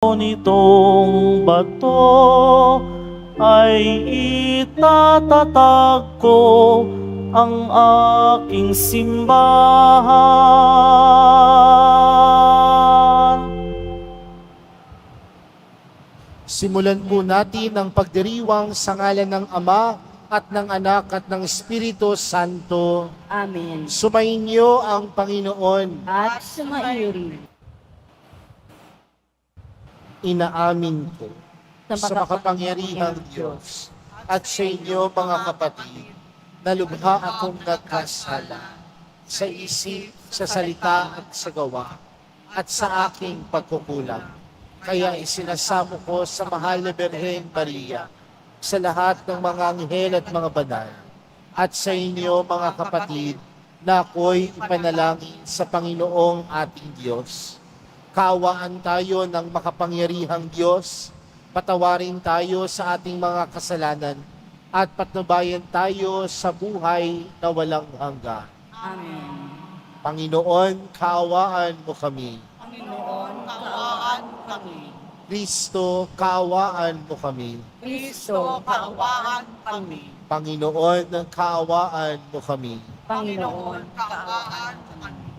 Nitong bato ay itatatag ko ang aking simbahan. Simulan po natin ang pagdiriwang sa ngalan ng Ama at ng Anak at ng Espiritu Santo. Amen. Sumainyo ang Panginoon. At sumaiyo rin. Inaamin ko sa makapangyarihang Diyos at sa inyo mga kapatid na lubha akong nagkasala sa isip, sa salita at sa gawa at sa aking pagkukulang. Kaya isinasamo ko sa mahal na Birhen Maria, sa lahat ng mga anghel at mga banal, at sa inyo mga kapatid na ako'y ipanalangin sa Panginoong ating Diyos. Kaawaan tayo ng makapangyarihang Diyos, patawarin tayo sa ating mga kasalanan, at patnubayan tayo sa buhay na walang hanggan. Amen. Panginoon, kaawaan mo kami. Panginoon, kaawaan mo kami. Kristo, kaawaan mo kami. Kristo, kaawaan kami. Panginoon, kaawaan mo kami. Panginoon, kaawaan kami.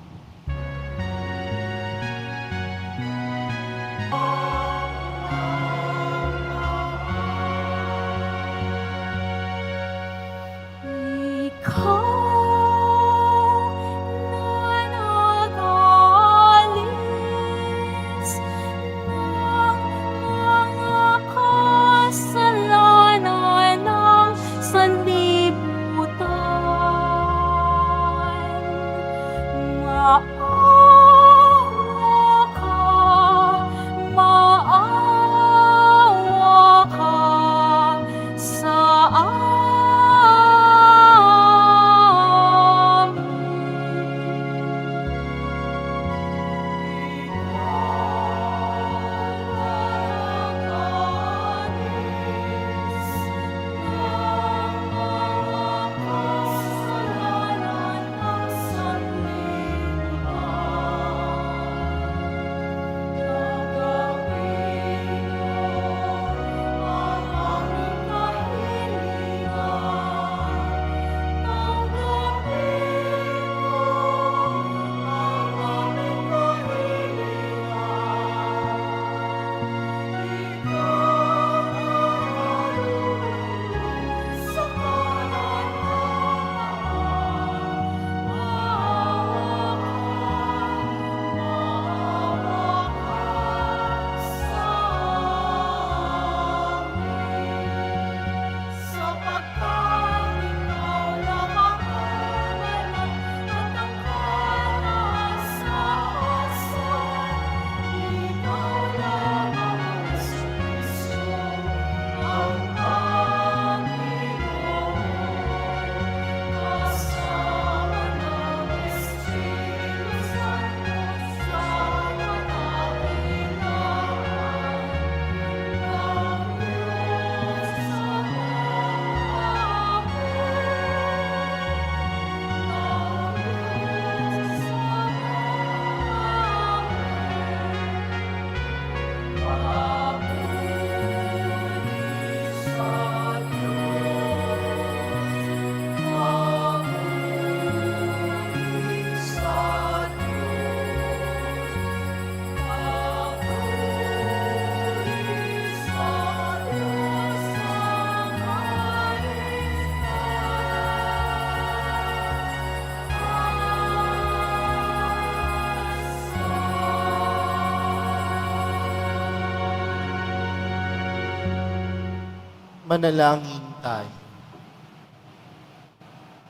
Manalangin tayo.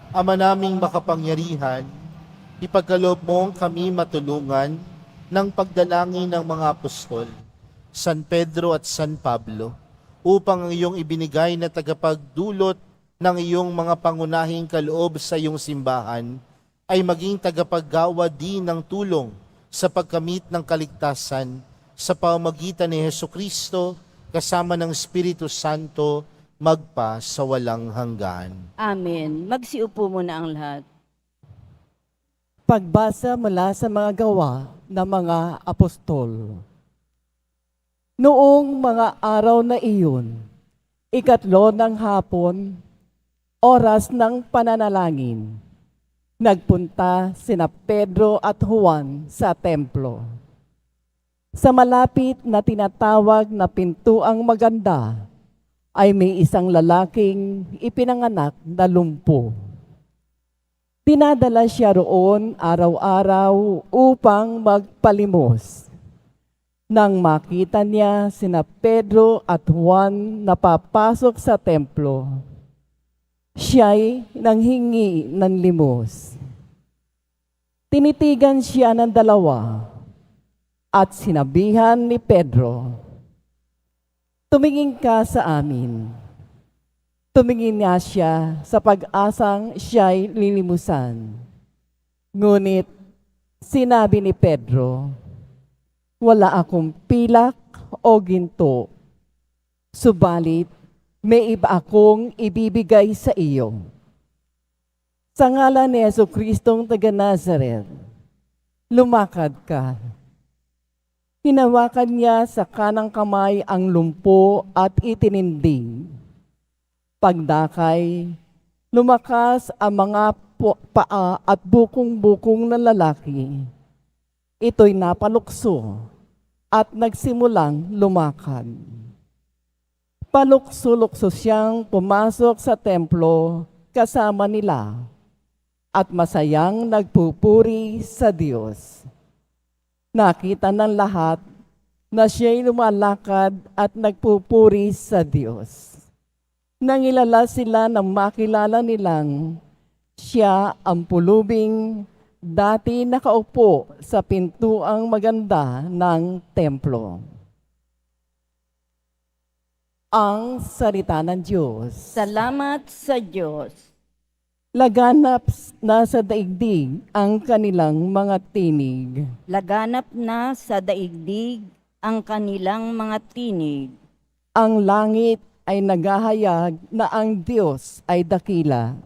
Ama naming makapangyarihan, ipagkaloob mong kami matulungan ng pagdalangin ng mga apostol, San Pedro at San Pablo, upang ang iyong ibinigay na tagapagdulot ng iyong mga pangunahing kaloob sa iyong simbahan ay maging tagapaggawa din ng tulong sa pagkamit ng kaligtasan sa pamamagitan ni Hesukristo kasama ng Espiritu Santo magpa sa walang hanggan. Amen. Magsiupo muna ang lahat. Pagbasa mula sa mga gawa ng mga apostol. Noong mga araw na iyon, ikatlo ng hapon, oras ng pananalangin, nagpunta sina Pedro at Juan sa templo. Sa malapit na tinatawag na pintuang maganda, ay may isang lalaking ipinanganak na lumpo. Dinadala siya roon araw-araw upang magpalimos. Nang makita niya sina Pedro at Juan na papasok sa templo, siya'y nanghingi ng limos. Tinitigan siya ng dalawa at sinabihan ni Pedro, "Tumingin ka sa amin." Tumingin niya siya sa pag-asang siya'y lilimusan. Ngunit sinabi ni Pedro, "Wala akong pilak o ginto, subalit may iba akong ibibigay sa iyo. Sa ngalan ni Jesucristong taga Nazareth, lumakad ka." Hinawakan niya sa kanang kamay ang lumpo at itininding. Pagdakay, lumakas ang mga paa at bukong-bukong ng lalaki. Ito'y napalukso at nagsimulang lumakad. Palukso-lukso siyang pumasok sa templo kasama nila at masayang nagpupuri sa Diyos. Nakita ng lahat na siya'y lumalakad at nagpupuri sa Diyos. Nangilala sila nang makilala nilang siya ang pulubing dati nakaupo sa pintuang maganda ng templo. Ang salita ng Diyos. Salamat sa Diyos. Laganap na sa daigdig ang kanilang mga tinig. Laganap na sa daigdig ang kanilang mga tinig. Ang langit ay naghahayag na ang Diyos ay dakila.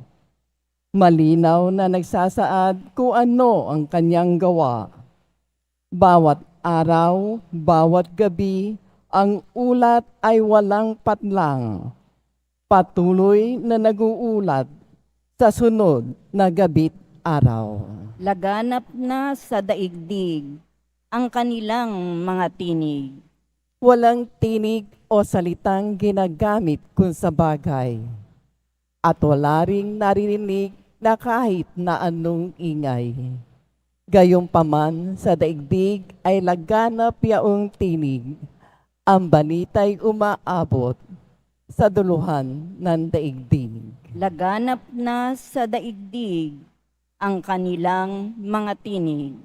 Malinaw na nagsasaad kung ano ang kanyang gawa. Bawat araw, bawat gabi, ang ulat ay walang patlang. Patuloy na naguulat sa sunod na gabi't araw. Laganap na sa daigdig ang kanilang mga tinig. Walang tinig o salitang ginagamit kung sa bagay. At wala ring naririnig na kahit na anong ingay. Gayunpaman sa daigdig ay laganap yaong tinig. Ang balita'y umaabot sa duluhan ng daigdig. Laganap na sa daigdig ang kanilang mga tinig.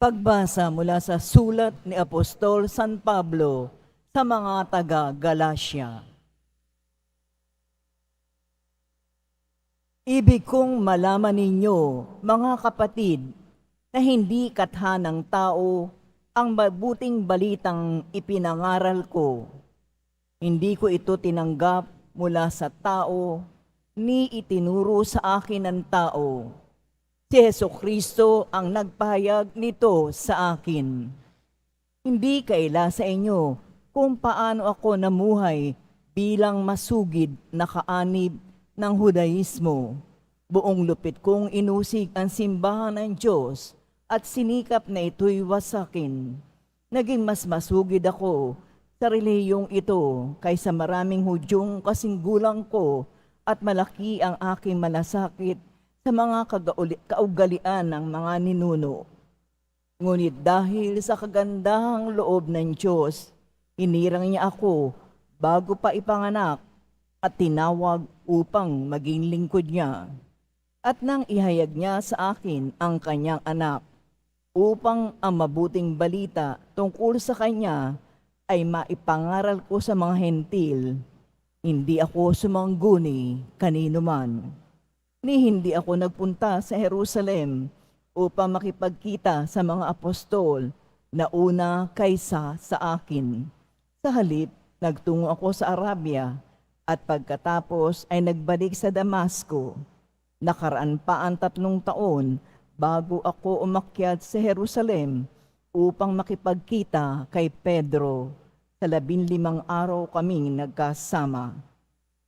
Pagbasa mula sa sulat ni Apostol San Pablo sa mga taga-Galacia. Ibig kong malaman ninyo, mga kapatid, na hindi kathanang tao ang mabuting balitang ipinangaral ko. Hindi ko ito tinanggap mula sa tao, ni itinuro sa akin ng tao. Si Jesucristo ang nagpahayag nito sa akin. Hindi kaila sa inyo kung paano ako namuhay bilang masugid na kaanib ng Hudaismo. Buong lupit kong inusig ang simbahan ng Diyos at sinikap na ito'y wasakin. Naging mas masugid ako sa relihiyong ito kaysa maraming Hudyong kasing gulang ko at malaki ang aking malasakit sa mga kaugalian ng mga ninuno. Ngunit dahil sa kagandahang loob ng Diyos, inirang niya ako bago pa ipanganak at tinawag upang maging lingkod niya. At nang ihayag niya sa akin ang kanyang anak, upang ang mabuting balita tungkol sa kanya ay maipangaral ko sa mga hentil, hindi ako sumangguni kanino man. Ni hindi ako nagpunta sa Jerusalem upang makipagkita sa mga apostol nauna kaysa sa akin. Sa halip, nagtungo ako sa Arabia at pagkatapos ay nagbalik sa Damasco. Nakaraan pa ang 3 taon bago ako umakyat sa Jerusalem upang makipagkita kay Pedro. Sa 15 araw kaming nagkasama.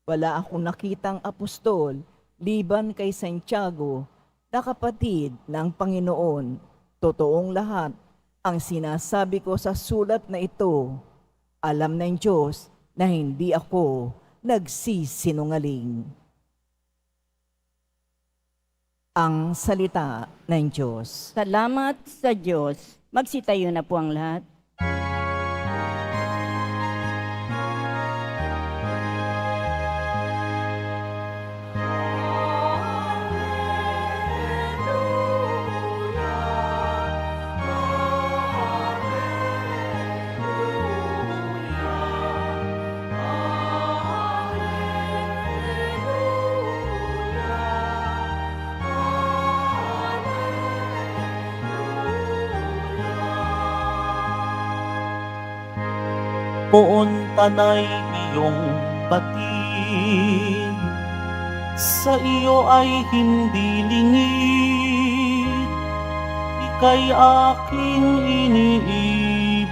Wala akong nakitang apostol, liban kay Santiago, na kapatid ng Panginoon. Totoong lahat ang sinasabi ko sa sulat na ito. Alam ng Diyos na hindi ako nagsisinungaling. Ang salita ng Diyos. Salamat sa Diyos. Magsitayo na po ang lahat. Puunta na'y iyong batid, sa iyo ay hindi lingid, ika'y aking iniibig.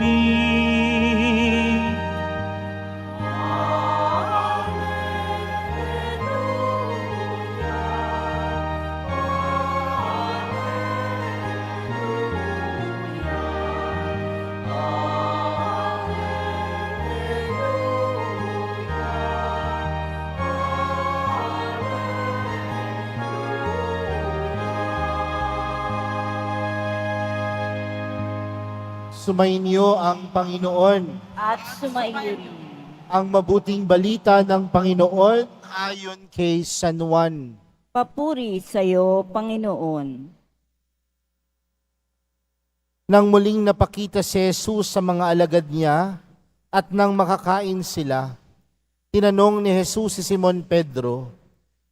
Sumainyo ang Panginoon. At sumaiyo rin. Ang mabuting balita ng Panginoon ayon kay San Juan. Papuri sa iyo, Panginoon. Nang muling napakita si Jesus sa mga alagad niya at nang makakain sila, tinanong ni Jesus si Simon Pedro,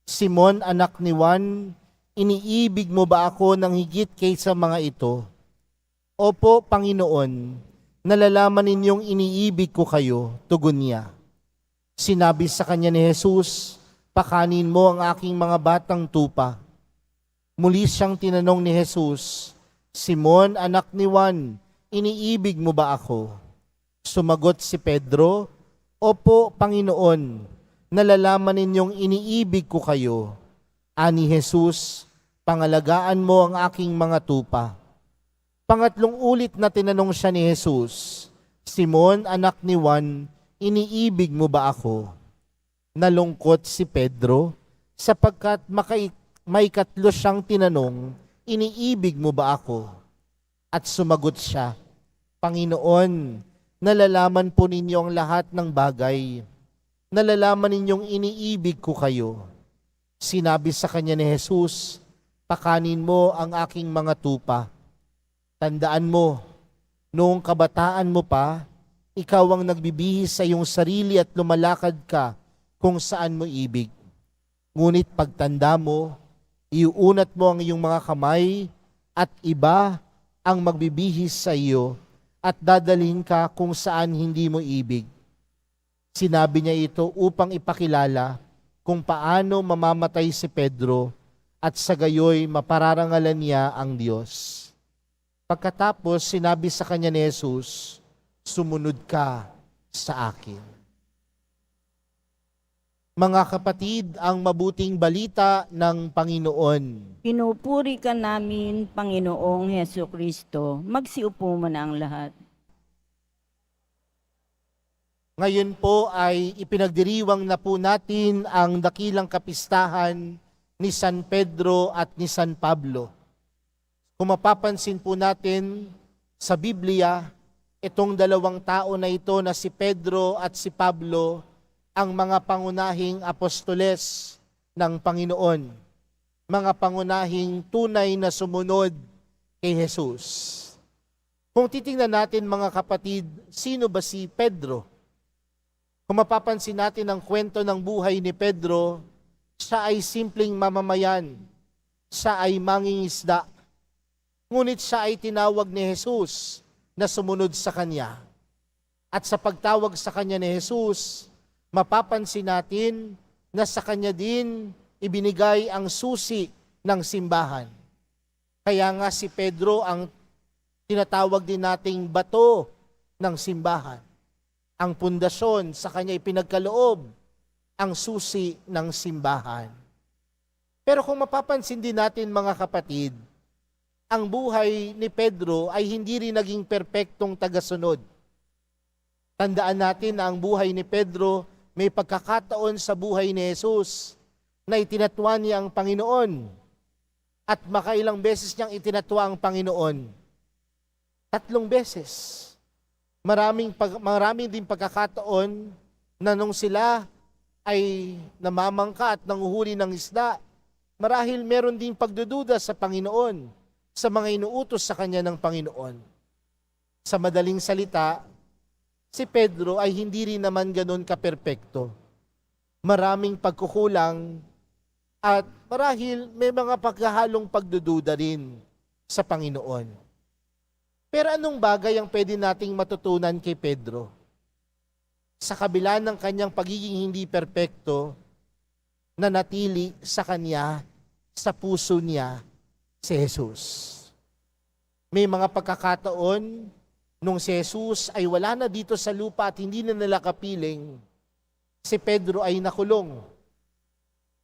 "Simon, anak ni Juan, iniibig mo ba ako ng higit kaysa mga ito?" "Opo, Panginoon, nalalaman ninyong iniibig ko kayo," tugon niya. Sinabi sa kanya ni Jesus, "Pakanin mo ang aking mga batang tupa." Muli siyang tinanong ni Jesus, "Simon, anak ni Juan, iniibig mo ba ako?" Sumagot si Pedro, "Opo, Panginoon, nalalaman ninyong iniibig ko kayo." Ani Jesus, "Pangalagaan mo ang aking mga tupa." Pangatlong ulit na tinanong siya ni Jesus, "Simon, anak ni Juan, iniibig mo ba ako?" Nalungkot si Pedro sapagkat may katlo siyang tinanong, "Iniibig mo ba ako?" At sumagot siya, "Panginoon, nalalaman po ninyo ang lahat ng bagay. Nalalaman ninyong iniibig ko kayo." Sinabi sa kanya ni Jesus, "Pakanin mo ang aking mga tupa." Tandaan mo, noong kabataan mo pa, ikaw ang nagbibihis sa iyong sarili at lumalakad ka kung saan mo ibig. Ngunit pagtanda mo, iuunat mo ang iyong mga kamay at iba ang magbibihis sa iyo at dadalhin ka kung saan hindi mo ibig. Sinabi niya ito upang ipakilala kung paano mamamatay si Pedro at sa gayoy mapararangalan niya ang Diyos. Pagkatapos, sinabi sa kanya ni Jesus, "Sumunod ka sa akin." Mga kapatid, ang mabuting balita ng Panginoon. Pinupuri ka namin, Panginoong Heso Kristo. Magsiupo mo na ang lahat. Ngayon po ay ipinagdiriwang na po natin ang dakilang kapistahan ni San Pedro at ni San Pablo. Kung mapapansin po natin sa Biblia, itong dalawang tao na ito na si Pedro at si Pablo, ang mga pangunahing apostoles ng Panginoon, mga pangunahing tunay na sumunod kay Jesus. Kung titingnan natin mga kapatid, sino ba si Pedro? Kung mapapansin natin ang kwento ng buhay ni Pedro, siya ay simpleng mamamayan, siya ay mangingisda. Ngunit siya ay tinawag ni Jesus na sumunod sa Kanya. At sa pagtawag sa Kanya ni Jesus, mapapansin natin na sa Kanya din ibinigay ang susi ng simbahan. Kaya nga si Pedro ang tinatawag din nating bato ng simbahan. Ang pundasyon sa Kanya ipinagkaloob ang susi ng simbahan. Pero kung mapapansin din natin mga kapatid, ang buhay ni Pedro ay hindi rin naging perpektong tagasunod. Tandaan natin na ang buhay ni Pedro may pagkakataon sa buhay ni Jesus na itinatwa niya ang Panginoon at makailang beses niyang itinatwa ang Panginoon. 3 beses. Maraming din pagkakataon na nung sila ay namamangka at nanguhuli ng isda, marahil meron din pagdududa sa Panginoon, sa mga inuutos sa Kanya ng Panginoon. Sa madaling salita, si Pedro ay hindi rin naman ganun kaperpekto. Maraming pagkukulang at marahil may mga pagkahalong pagdududa rin sa Panginoon. Pero anong bagay ang pwede nating matutunan kay Pedro? Sa kabila ng kanyang pagiging hindi perpekto, nanatili sa kanya, sa puso niya, si Jesus. May mga pagkakataon nung si Jesus ay wala na dito sa lupa at hindi na nila kapiling, si Pedro ay nakulong,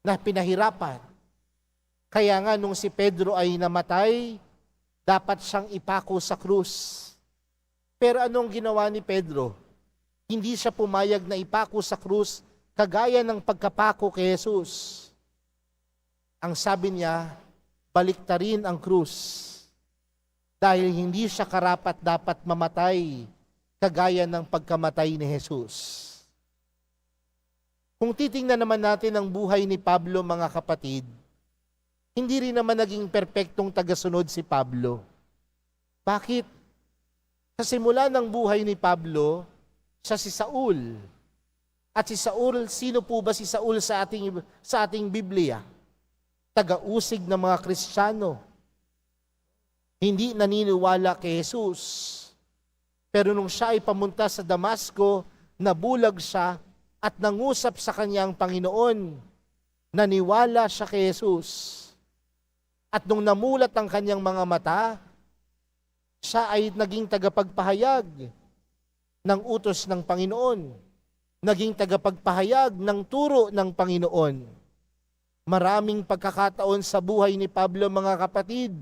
na pinahirapan. Kaya nga nung si Pedro ay namatay, dapat siyang ipako sa krus. Pero anong ginawa ni Pedro? Hindi siya pumayag na ipako sa krus kagaya ng pagkapako kay Jesus. Ang sabi niya, baliktarin ang krus. Dahil hindi siya karapat dapat mamatay kagaya ng pagkamatay ni Jesus. Kung titingnan naman natin ang buhay ni Pablo, mga kapatid, hindi rin naman naging perpektong tagasunod si Pablo. Bakit? Sa simula ng buhay ni Pablo, siya si Saul. At si Saul, sino po ba si Saul sa ating Biblia? Taga-usig ng mga Kristiyano. Hindi naniniwala kay Jesus. Pero nung siya ay pamunta sa Damasco, nabulag siya at nangusap sa kanyang Panginoon. Naniwala siya kay Jesus. At nung namulat ang kanyang mga mata, siya ay naging tagapagpahayag ng utos ng Panginoon. Naging tagapagpahayag ng turo ng Panginoon. Maraming pagkakataon sa buhay ni Pablo, mga kapatid,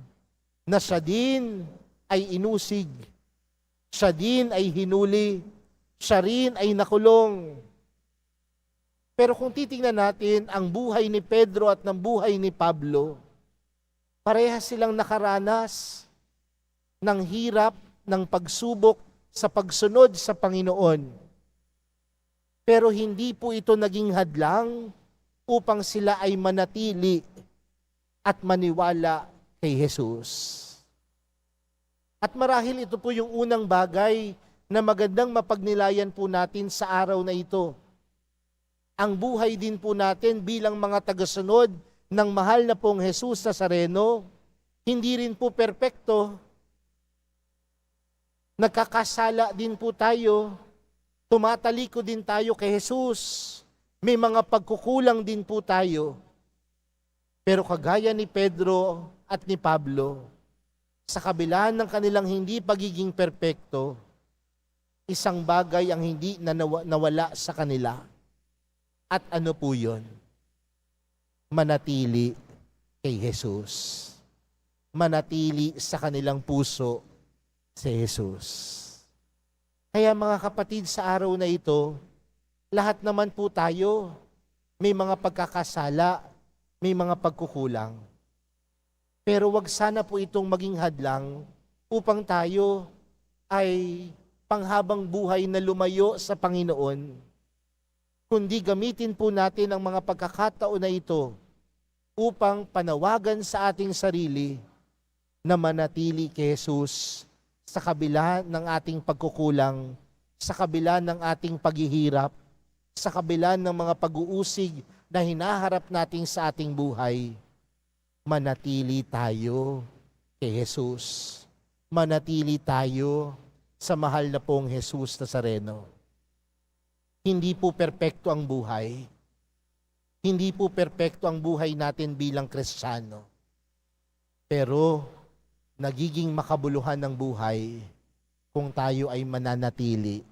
na siya din ay inusig, siya din ay hinuli, siya rin ay nakulong. Pero kung titingnan natin ang buhay ni Pedro at ng buhay ni Pablo, parehas silang nakaranas ng hirap, ng pagsubok sa pagsunod sa Panginoon. Pero hindi po ito naging hadlang upang sila ay manatili at maniwala kay Jesus. At marahil ito po yung unang bagay na magandang mapagnilayan po natin sa araw na ito. Ang buhay din po natin bilang mga tagasunod ng mahal na pong Jesus Nazareno, hindi rin po perpekto. Nagkakasala din po tayo, tumataliko din tayo kay Jesus. May mga pagkukulang din po tayo. Pero kagaya ni Pedro at ni Pablo, sa kabila ng kanilang hindi pagiging perpekto, isang bagay ang hindi nawala sa kanila. At ano po yun? Manatili kay Jesus. Manatili sa kanilang puso si Jesus. Kaya mga kapatid, sa araw na ito, lahat naman po tayo may mga pagkakasala, may mga pagkukulang. Pero wag sana po itong maging hadlang upang tayo ay panghabang buhay na lumayo sa Panginoon. Kundi gamitin po natin ang mga pagkakataon na ito upang panawagan sa ating sarili na manatili kay Jesus sa kabila ng ating pagkukulang, sa kabila ng ating paghihirap, sa kabila ng mga pag-uusig na hinaharap natin sa ating buhay. Manatili tayo kay Jesus. Manatili tayo sa mahal na pong Jesus Nazareno. Hindi po perpekto ang buhay. Hindi po perpekto ang buhay natin bilang Kristiyano. Pero nagiging makabuluhan ng buhay kung tayo ay mananatili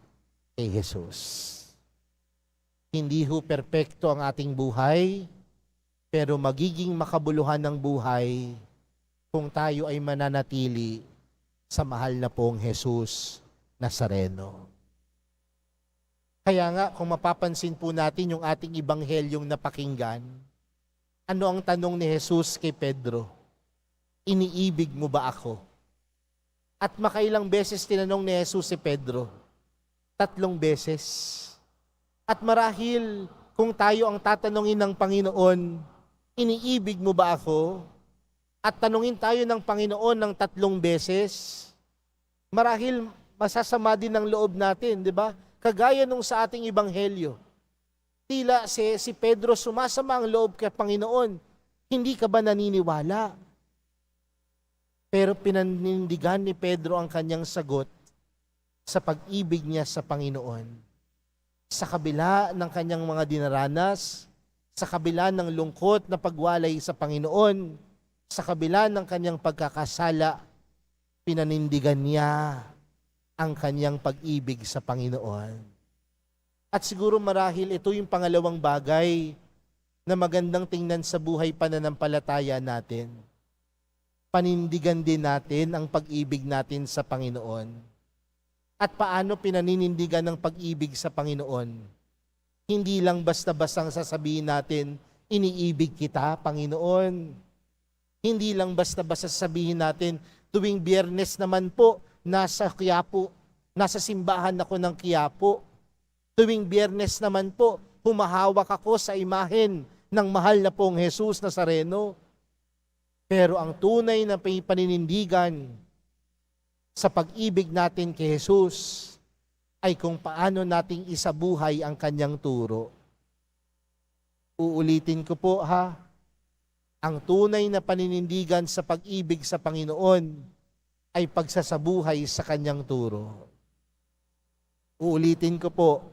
kay Jesus. Hindi ho perpekto ang ating buhay, pero magiging makabuluhan ng buhay kung tayo ay mananatili sa mahal na pong Jesus Nazareno. Kaya nga, kung mapapansin po natin yung ating ibanghelyong napakinggan, ano ang tanong ni Jesus kay Pedro? Iniibig mo ba ako? At makailang beses tinanong ni Jesus si Pedro? 3 beses. At marahil, kung tayo ang tatanungin ng Panginoon, iniibig mo ba ako? At tanungin tayo ng Panginoon ng 3 beses, marahil masasama din ang loob natin, di ba? Kagaya nung sa ating ibanghelyo. Tila si Pedro sumasama ang loob kay Panginoon. Hindi ka ba naniniwala? Pero pinanindigan ni Pedro ang kanyang sagot sa pag-ibig niya sa Panginoon. Sa kabila ng kanyang mga dinaranas, sa kabila ng lungkot na pagwalay sa Panginoon, sa kabila ng kanyang pagkakasala, pinanindigan niya ang kanyang pag-ibig sa Panginoon. At siguro marahil ito yung pangalawang bagay na magandang tingnan sa buhay pananampalataya natin. Panindigan din natin ang pag-ibig natin sa Panginoon. At paano pinaninindigan ng pag-ibig sa Panginoon? Hindi lang basta-bastang sasabihin natin, iniibig kita, Panginoon. Hindi lang basta-basta sasabihin natin, tuwing Biyernes naman po, nasa Quiapo, nasa simbahan ako ng Quiapo. Tuwing Biyernes naman po, humahawak ako sa imahen ng mahal na pong Jesus Nazareno. Pero ang tunay na paninindigan sa pag-ibig natin kay Jesus ay kung paano nating isabuhay ang kanyang turo. Uulitin ko po ha, ang tunay na paninindigan sa pag-ibig sa Panginoon ay pagsasabuhay sa kanyang turo. Uulitin ko po,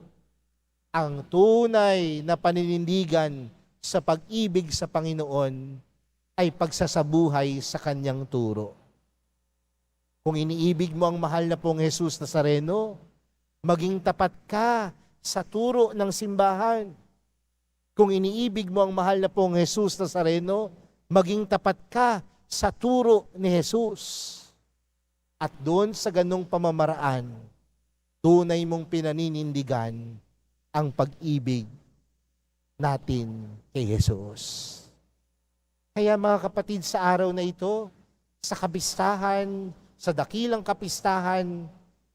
ang tunay na paninindigan sa pag-ibig sa Panginoon ay pagsasabuhay sa kanyang turo. Kung iniibig mo ang mahal na pong Jesus Nazareno, maging tapat ka sa turo ng simbahan. Kung iniibig mo ang mahal na pong Jesus Nazareno, maging tapat ka sa turo ni Jesus. At doon sa ganong pamamaraan, tunay mong pinaninindigan ang pag-ibig natin kay Jesus. Kaya mga kapatid, sa araw na ito, sa kapistahan, sa dakilang kapistahan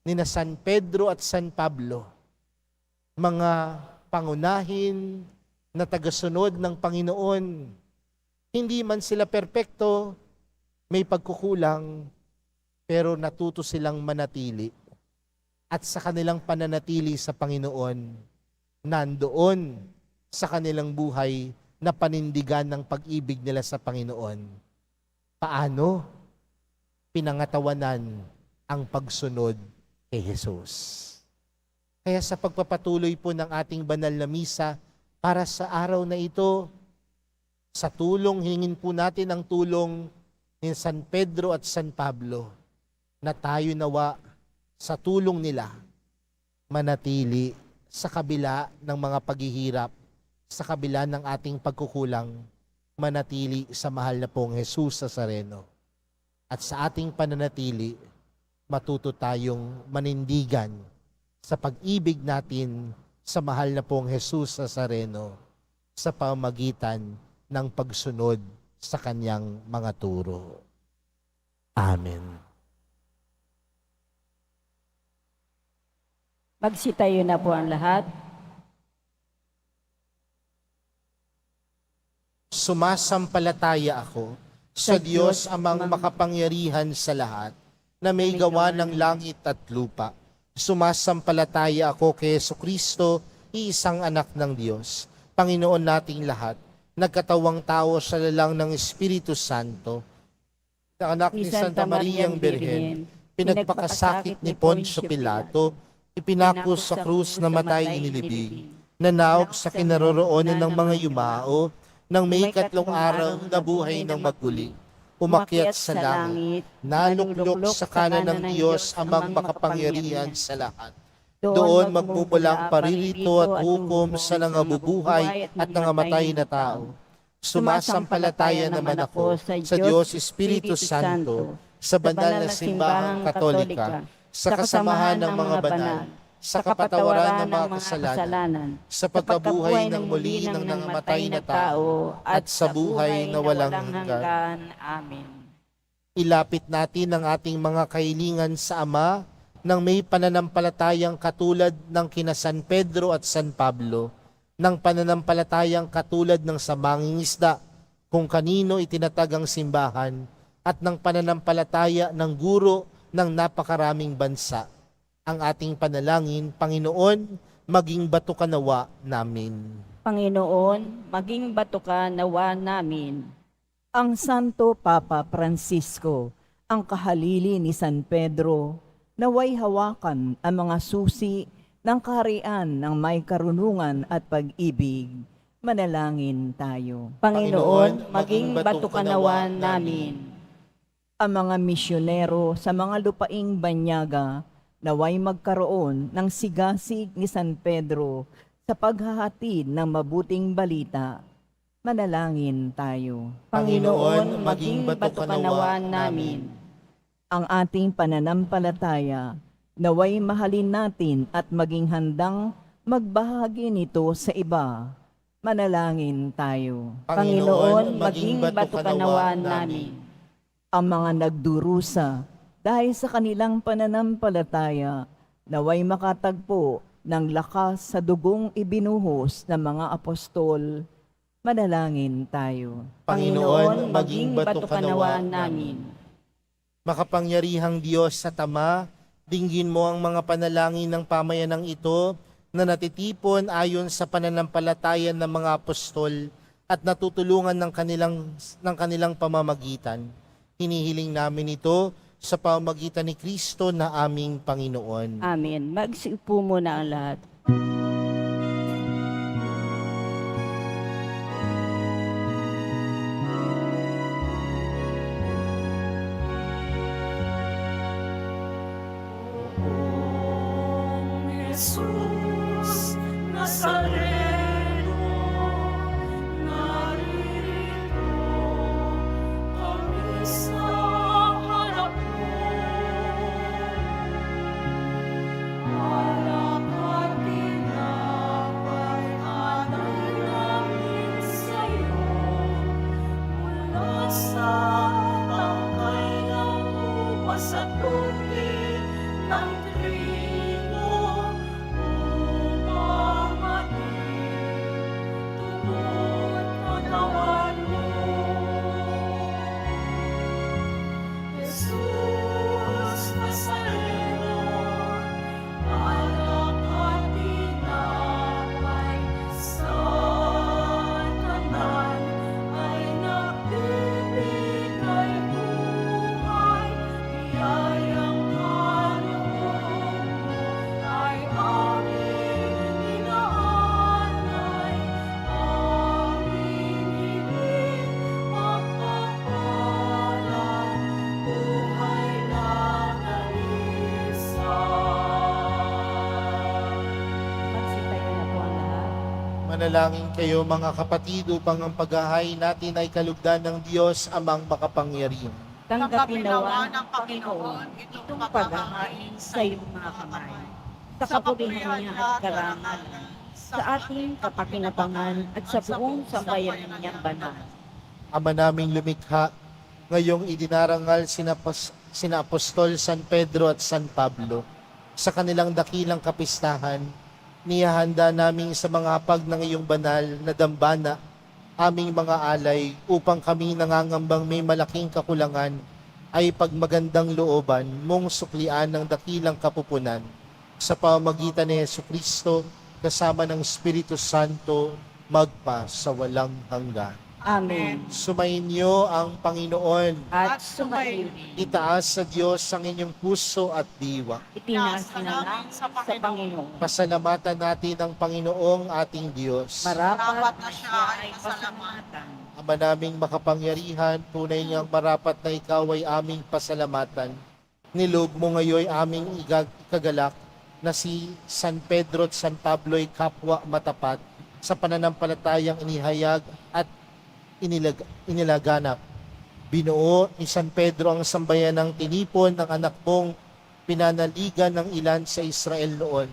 ni na San Pedro at San Pablo, mga pangunahin na tagasunod ng Panginoon, hindi man sila perpekto, may pagkukulang, pero natuto silang manatili. At sa kanilang pananatili sa Panginoon, nandoon sa kanilang buhay na panindigan ng pag-ibig nila sa Panginoon. Paano? Pinangatawanan ang pagsunod kay Jesus. Kaya sa pagpapatuloy po ng ating banal na misa, para sa araw na ito, sa tulong, hingin po natin ang tulong ni San Pedro at San Pablo, na tayo nawa sa tulong nila manatili sa kabila ng mga paghihirap, sa kabila ng ating pagkukulang, manatili sa mahal na pong Jesus Nazareno. At sa ating pananatili, matuto tayong manindigan sa pag-ibig natin sa mahal na pong Jesus Nazareno sa pamamagitan ng pagsunod sa kanyang mga turo. Amen. Magsitayo na po ang lahat. Sumasampalataya ako sa Diyos amang makapangyarihan sa lahat, na may gawa ng langit at lupa. Sumasampalataya ako kay Jesucristo, iisang anak ng Diyos, Panginoon nating lahat, nagkatawang tao sa lalang ng Espiritu Santo, na anak ni Santa Mariang Birhen, pinagpakasakit ni Poncio Pilato, ipinako sa krus na matay inilibing, nanaog sa kinaroroonan ng mga yumao, nang may ikatlong araw nabuhay ng maguli, umakyat sa langit, naluklok sa kanan ng Diyos amang makapangyarihan sa lahat. Doon magmumulang paririto at hukom sa nangabubuhay at nangamatay na tao. Sumasampalataya naman ako sa Diyos Espiritu Santo, sa banal na simbahang katolika, sa kasamahan ng mga banal, sa kapatawaran ng mga kasalanan, sa pagkabuhay ng muli ng nangamatay na tao, at sa buhay na walang hanggan. Amen. Ilapit natin ang ating mga kahilingan sa Ama nang may pananampalatayang katulad ng kina San Pedro at San Pablo, ng pananampalatayang katulad ng sa mangingisda kung kanino itinatag ang simbahan, at ng pananampalataya ng guro ng napakaraming bansa. Ang ating panalangin, Panginoon, maging bato ka nawa namin. Panginoon, maging bato ka nawa namin. Ang Santo Papa Francisco, ang kahalili ni San Pedro, naway hawakan ang mga susi ng kaharian ng may karunungan at pag-ibig. Manalangin tayo. Panginoon, maging bato ka nawa namin. Ang mga misyonero sa mga lupaing banyaga, naway magkaroon ng sigasig ni San Pedro sa paghahatid ng mabuting balita. Manalangin tayo. Panginoon, maging bato ka nawa namin. Ang ating pananampalataya, naway mahalin natin at maging handang magbahagi nito sa iba. Manalangin tayo. Panginoon, maging bato ka nawa namin. Ang mga nagdurusa dahil sa kanilang pananampalataya, naway makatagpo ng lakas sa dugong ibinuhos ng mga apostol. Manalangin tayo. Panginoon, maging bato ka nawa namin. Makapangyarihang Diyos sa Ama, dinggin mo ang mga panalangin ng pamayanang ito na natitipon ayon sa pananampalataya ng mga apostol at natutulungan ng kanilang pamamagitan. Hinihiling namin ito sa pamamagitan ni Kristo na aming Panginoon. Amen. Magsiupo muna ang lahat. Jesus Nazareno, naririto kami sa harap mo. Alak at tinapay, alay namin sa'yo, mula sa tangkay ng upas at tubig ng trigo. Magsitayo na po ang lahat. Manalangin kayo mga kapatid upang ang paghahain natin ay kalugdan ng Diyos amang makapangyarihan. Tanggapin nawa ng Panginoon itong paghahain sa iyong mga kamay, sa kapurihan niya at karangalan, sa ating kapakinabangan at sa buong sambayanan niyang banal. Ama naming lumikha, ngayong idinarangal sina Apostol San Pedro at San Pablo sa kanilang dakilang kapistahan, niyahanda namin sa mga hapag ng iyong banal na dambana aming mga alay upang kami nangangambang may malaking kakulangan ay pagmagandang looban mong suklian ng dakilang kapupunan sa pamamagitan ni Jesucristo kasama ng Espiritu Santo magpa sa walang hanggan. Amen. Sumainyo ang Panginoon. At sumayin, Itaas sa Diyos ang inyong puso at diwa. itinasinalangin sa Panginoon. Pasalamatan natin ang Panginoong ating Diyos. Marapat na siya ay pasalamatan. Ama naming makapangyarihan, tunay ngang marapat na ikaw ay aming pasalamatan. Nilog mo ngayon aming ikagalak na si San Pedro at San Pablo ay kapwa matapat sa pananampalatayang inihayag at inilaganap. Binuo ni San Pedro ang sambayan ng tinipon ng anak mong pinanaligan ng ilan sa Israel noon.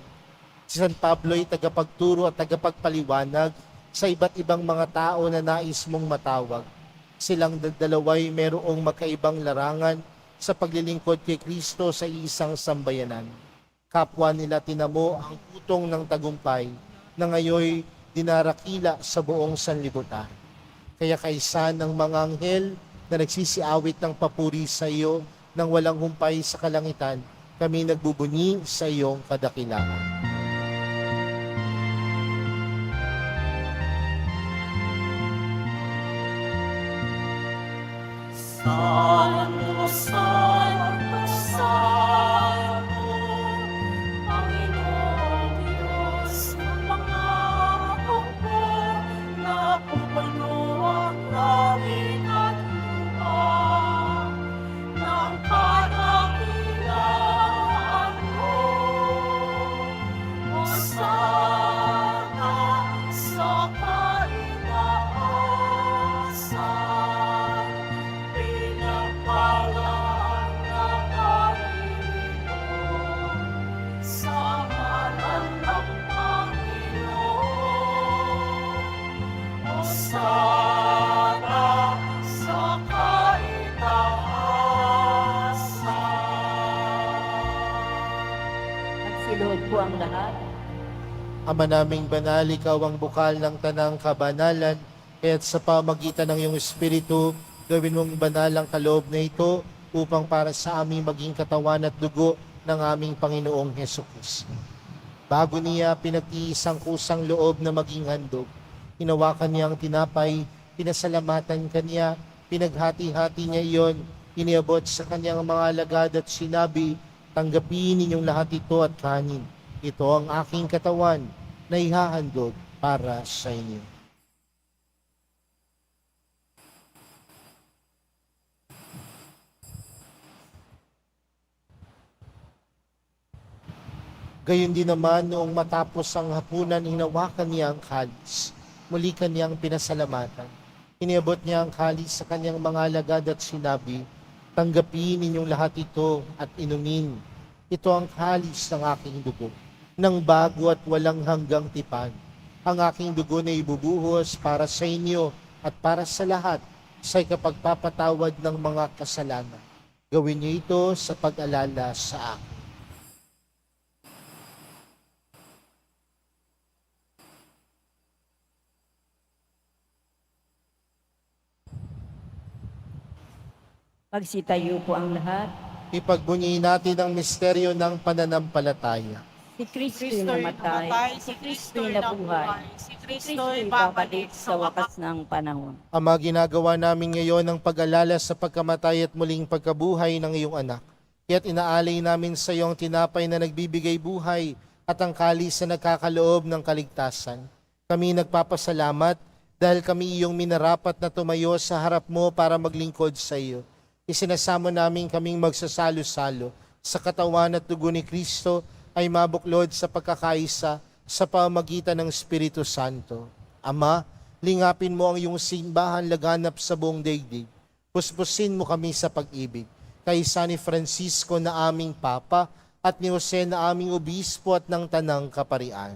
Si San Pablo ay tagapagturo at tagapagpaliwanag sa iba't ibang mga tao na nais mong matawag. Silang dalaway merong makaibang larangan sa paglilingkod kay Kristo sa isang sambayanan. Kapwa nila tinamo ang putong ng tagumpay na ngayoy dinarakila sa buong sanlibutan. Kaya kaisa ng mga anghel na nagsisiawit ng papuri sa iyo nang walang humpay sa kalangitan, kami nagbubunyi sa iyong kadakilaan. Salmo, salmo, salmo, Panginoong Diyos ng mga hukbo, na pupuno ang langit at lupa, ng kadakilaan mo. Hosana sa kaitaasan, pinagpalang na Panginoon, sa ngalan ng Panginoon. Hosana sa kaitaasan. Nagsiluhod po ang lahat. Ama naming banal, ikaw ang bukal ng tanang kabanalan, kaya't sa pamagitan ng iyong Espiritu, gawin mong banal ang kaloob na ito upang para sa aming maging katawan at dugo ng aming Panginoong Hesukristo. Bago niya pinag-iisang kusang loob na maging handog, hinawakan niya ang tinapay, pinasalamatan kanya, pinaghati-hati niya iyon, iniabot sa kanyang mga alagad at sinabi, tanggapin ninyong lahat ito at kanin. Ito ang aking katawan na ihahandog para sa inyo. Gayon din naman noong matapos ang hapunan, hinawakan niya ang kalis. Muli kanyang pinasalamatan. Iniabot niya ang kalis sa kanyang mga alagad at sinabi, tanggapin ninyong lahat ito at inumin. Ito ang kalis ng aking dugo, ng bago at walang hanggang tipan. Ang aking dugo na ibubuhos para sa inyo at para sa lahat sa ikapagpapatawad ng mga kasalanan. Gawin niyo ito sa pag-alala sa akin. Magsitayo po ang lahat. Ipagbunyi natin ang misteryo ng pananampalataya. Si Kristo'y namatay, si Kristo'y nabuhay, si Kristo'y babalik sa wakas ng panahon. Ama, ginagawa namin ngayon ang pag-alala sa pagkamatay at muling pagkabuhay ng iyong anak. Kaya't inaalay namin sa iyong tinapay na nagbibigay buhay at ang kalis na nagkakaloob ng kaligtasan. Kami nagpapasalamat dahil kami iyong minarapat na tumayo sa harap mo para maglingkod sa iyo. Isinasamo namin kaming magsasalo-salo sa katawan at dugo ni Kristo ay mabuklod sa pagkakaisa sa pamagitan ng Espiritu Santo. Ama, lingapin mo ang iyong simbahan laganap sa buong daigdig. Puspusin mo kami sa pag-ibig. Kaysa ni Francisco na aming Papa at ni Jose na aming Obispo at ng Tanang Kaparian.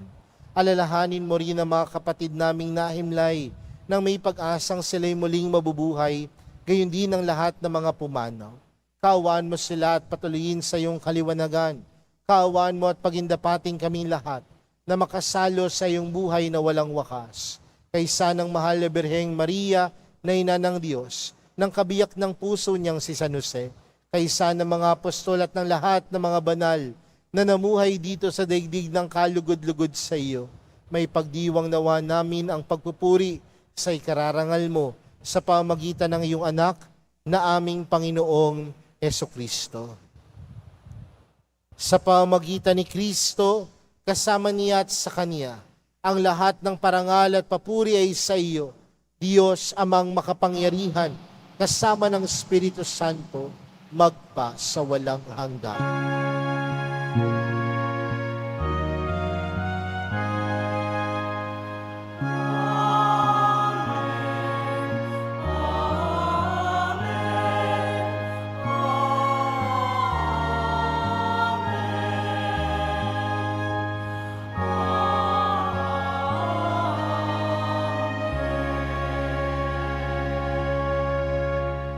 Alalahanin mo rin ang mga kapatid naming nahimlay nang may pag-asang sila'y muling mabubuhay, gayon din ang lahat ng mga pumanaw. Kaawaan mo sila at patuloyin sa iyong kaliwanagan. Kaawaan mo at pagindapating kaming lahat na makasalo sa iyong buhay na walang wakas. Kaysa ng mahal na Birheng Maria na ina ng Diyos, ng kabiyak ng puso niyang si San Jose, kaysa ng mga apostol at ng lahat ng mga banal na namuhay dito sa daigdig ng kalugod-lugod sa iyo, may pagdiwang nawa namin ang pagpupuri sa ikararangal mo sa pamagitan ng iyong anak na aming Panginoong Hesukristo. Sa pamagitan ni Kristo, kasama niya at sa Kanya, ang lahat ng parangal at papuri ay sa iyo, Diyos amang makapangyarihan, kasama ng Espiritu Santo, magpa sa walang hanggan.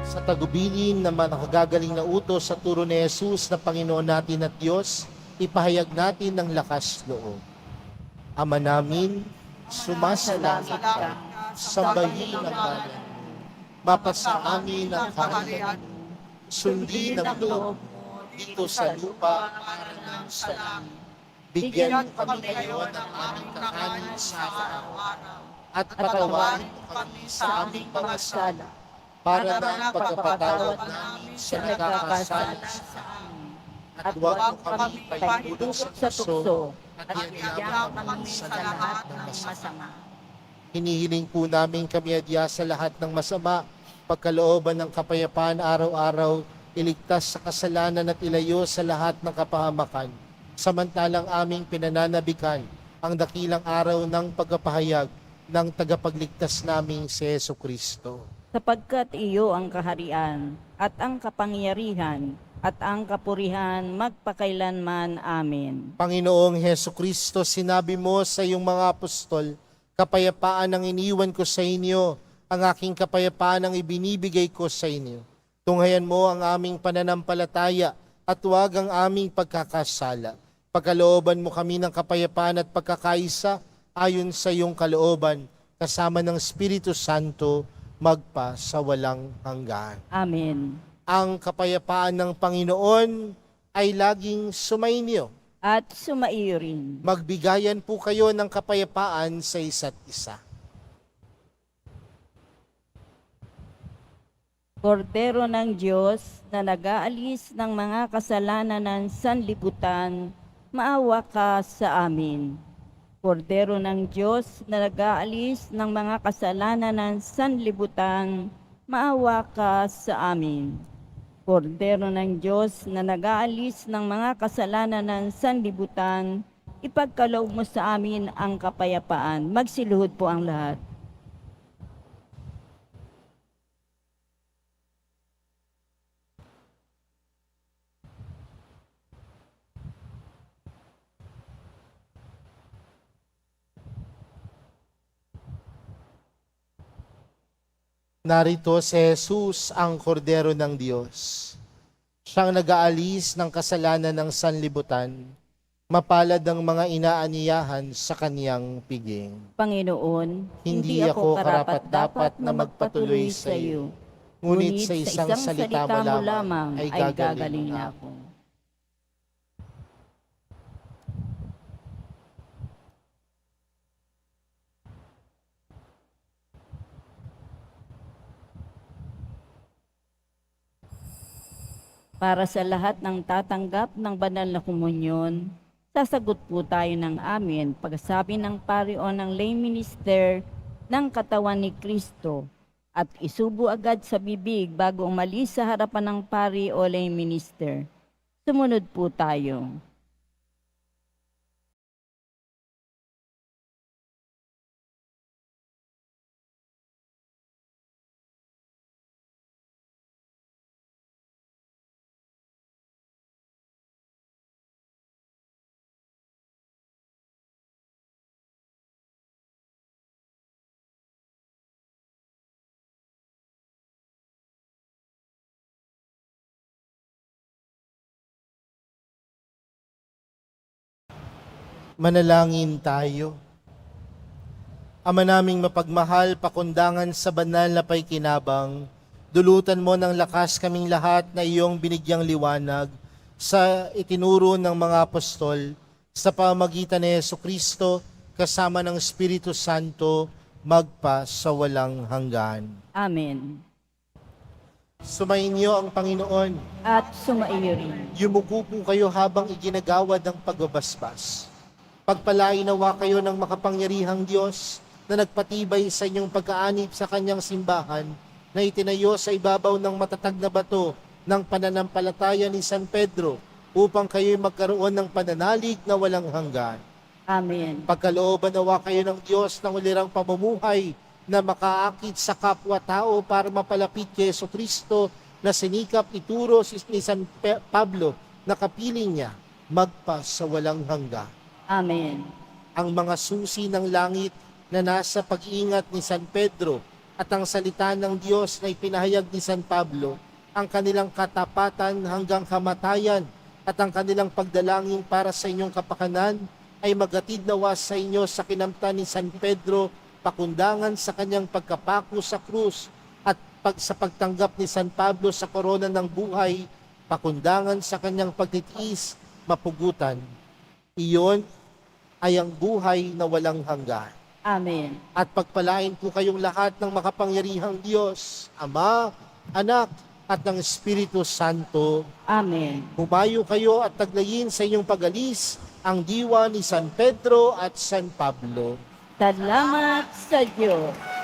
Sa tagubilin na nakagagaling na utos sa turo ni Jesus na Panginoon natin at Diyos, ipahayag natin ng lakas loob. Ama namin, sumasalangit ka, sambahin ang ngalan mo. Mapasa amin ang kaharian mo. Sundin ang loob mo dito sa lupa para ng sa langit. Bigyan mo kami ngayon ng aming kakanin sa araw-araw. At patawarin mo kami sa aming mga sala, para ng pagkapatawad namin sa nagkakasala sa amin. At huwag mo kami paghihulog sa tukso, at yagyang kami sa lahat ng masama. Hinihiling po namin kami adya sa lahat ng masama, pagkalooban ng kapayapaan araw-araw, iligtas sa kasalanan at ilayo sa lahat ng kapahamakan. Samantalang aming pinananabikan ang dakilang araw ng pagkapahayag ng tagapagligtas naming si Hesukristo. Sapagkat iyo ang kaharian at ang kapangyarihan at ang kapurihan magpakailanman. Amen. Panginoong Hesukristo, sinabi mo sa iyong mga apostol, kapayapaan ang iniwan ko sa inyo, ang aking kapayapaan ang ibinibigay ko sa inyo. Tunghayan mo ang aming pananampalataya at huwag ang aming pagkakasala. Pagkalooban mo kami ng kapayapaan at pagkakaisa ayon sa iyong kalooban, kasama ng Espiritu Santo, magpa sa walang hanggan. Amen. Ang kapayapaan ng Panginoon ay laging sumainyo. At sumaiyo rin. Magbigayan po kayo ng kapayapaan sa isa't isa. Kordero ng Diyos na nag-aalis ng mga kasalanan ng sanlibutan, maawa ka sa amin. Kordero ng Diyos na nag-aalis ng mga kasalanan ng sanlibutan, maawa ka sa amin. Kordero ng Diyos na nag-aalis ng mga kasalanan ng sanlibutan, ipagkaloob mo sa amin ang kapayapaan. Magsiluhod po ang lahat. Narito si Jesus, ang kordero ng Diyos. Siyang nag-aalis ng kasalanan ng sanlibutan, mapalad ang mga inaaniyahan sa kaniyang piging. Panginoon, Hindi ako karapat-dapat na magpatuloy sa iyo, ngunit sa isang salita mo lamang ay gagaling na ako. Para sa lahat ng tatanggap ng banal na komunyon, sasagot po tayo ng amin pagsabi ng pari o ng lay minister ng katawan ni Kristo at isubo agad sa bibig bago umalis sa harapan ng pari o lay minister. Sumunod po tayo. Manalangin tayo. Ama naming mapagmahal, pakundangan sa banal na paikinabang, dulutan mo ng lakas kaming lahat na iyong binigyang liwanag sa itinuro ng mga apostol sa pamagitan ni Hesukristo kasama ng Espiritu Santo magpa sa walang hanggan. Amen. Sumainyo ang Panginoon. At sumaiyo rin. Yumuko po kayo habang iginagawad ang pagbabasbas. Pagpalain nawa kayo ng makapangyarihang Diyos na nagpatibay sa inyong pag-aanib sa kanyang simbahan na itinayo sa ibabaw ng matatag na bato ng pananampalataya ni San Pedro upang kayo'y magkaroon ng pananalig na walang hanggan. Amen. Pagkalooban nawa kayo ng Diyos ng ulirang pamumuhay na makaakit sa kapwa-tao para mapalapit kay Jesucristo na sinikap ituro ni San Pablo na kapiling niya magpa sa walang hanggan. Amen. Ang mga susi ng langit na nasa pag-iingat ni San Pedro at ang salita ng Diyos na ipinahayag ni San Pablo, ang kanilang katapatan hanggang kamatayan at ang kanilang pagdalangin para sa inyong kapakanan ay magatid nawa sa inyo sa kinamtan ni San Pedro, pakundangan sa kanyang pagkapako sa krus at sa pagtanggap ni San Pablo sa korona ng buhay, pakundangan sa kanyang pagtitiis, mapugutan. Iyon ay ang buhay na walang hanggan. Amen. At pagpalain po kayong lahat ng makapangyarihang Diyos, Ama, Anak, at ng Espiritu Santo. Amen. Humayo kayo at taglayin sa inyong pag-alis ang diwa ni San Pedro at San Pablo. Salamat sa Diyos.